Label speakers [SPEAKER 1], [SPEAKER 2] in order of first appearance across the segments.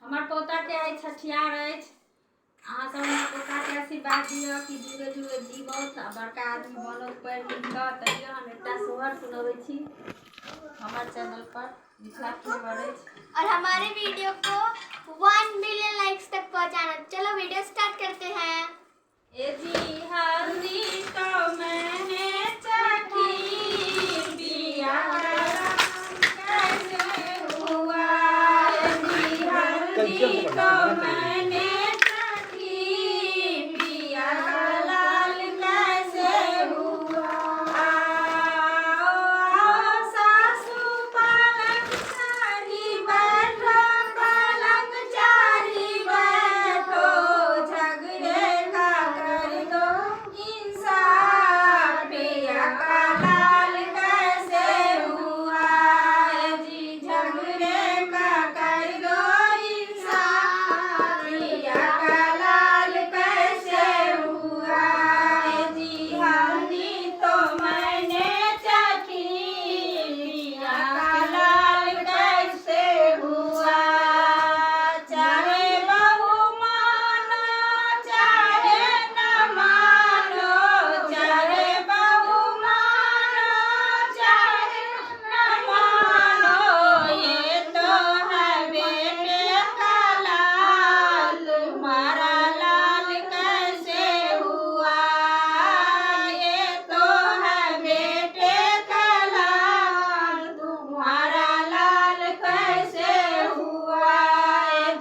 [SPEAKER 1] हमार पोता के आई छठियार अछि। अहाँ सब हमर पोता के आशीर्वाद दियो कि जुगे जुगे जीवत आ बड़का आदमी बनत पढ़ लिख कऽ। तैयो हम एकटा सोहर सुनबै छी हमारे चैनल पर मिथिला फ्लेवर अछि।
[SPEAKER 2] और हमारे वीडियो को 1 मिलियन लाइक्स तक पहुंचाना। चलो वीडियो स्टार्ट करते हैं।
[SPEAKER 1] ए जी हल्दी तो मैंने चखी पिया कैसे हुआ। ए जी हल्दी तो मैंने चखी पिया लाल कैसे हुआ। आओ सासू पलंग चारी बैठो पलंग चारी बैठो झगड़े का कर दो इंसाफ पिया का लाल कैसे हुआ। जी झगड़े का कर दो इंसाफ पिया का लाल कैसे हुआ। जी हल्दी तो मैंने चखी पिया का लाल कैसे हुआ। चाहे बहू मानो चाहे न मानो चाहे बहू मानो चाहे न मानो ये तो है बेटे का लाल तुम्हारा लाल कैसे हुआ। ये तो है बेटे का लाल तुम्हारा लाल कैसे हुआ।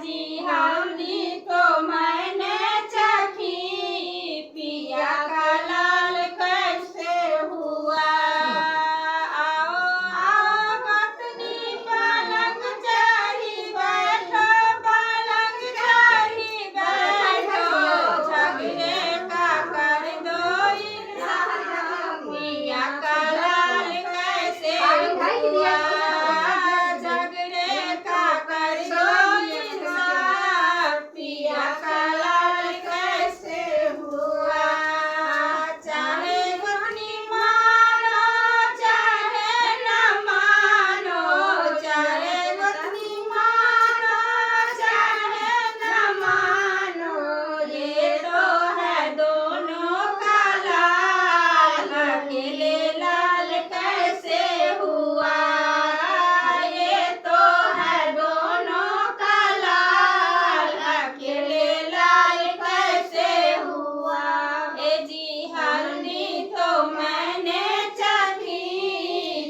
[SPEAKER 1] जी हल्दी तो मैंने चखी पिया का लाल कैसे हुआ। आओ आओ पत्नी पलंग चारी बैठो पलंग चारी बैठो झगड़े का कर दो इंसाफ पिया का लाल कैसे हुआ। झगड़े का कर दो इंसाफ पिया का लाल कैसे हुआ। चाहे पत्नी मानो चाहे न मानो चाहे पत्नी मानो चाहे न मानो ये तो है दोनों का लाल अकेले लाल कैसे हुआ। ये तो है दोनों का लाल अकेले लाल कैसे हुआ। ए जी हल्दी तो मैंने चखी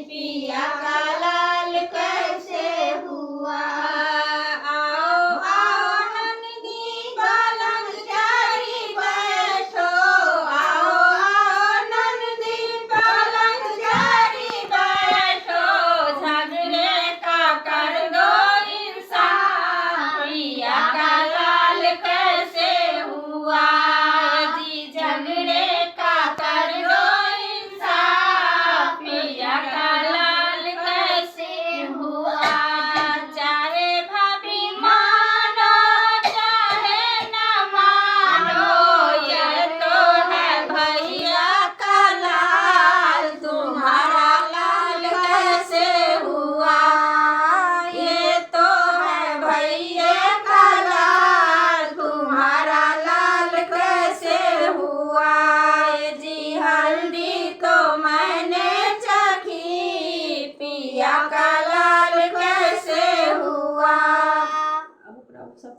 [SPEAKER 1] पिया का लाल कैसे हुआ। आओ आओ नंदी पलंग चारी बैठो आओ आओ नंदी पलंग चारी बैठो झगड़े का कर दो इंसाफ पिया का लाल कैसे हुआ। जी झगड़े का कर दो इंसाफ पिया का लाल कैसे हुआ। चाहे भाभी मानो चाहे न मानो ये तो है भैया का लाल तुम्हारा लाल कैसे हुआ। ये तो है भैया का लाल तुम्हारा लाल कैसे हुआ। जी हल्दी तो मैंने चखी पिया का लाल कैसे हुआ।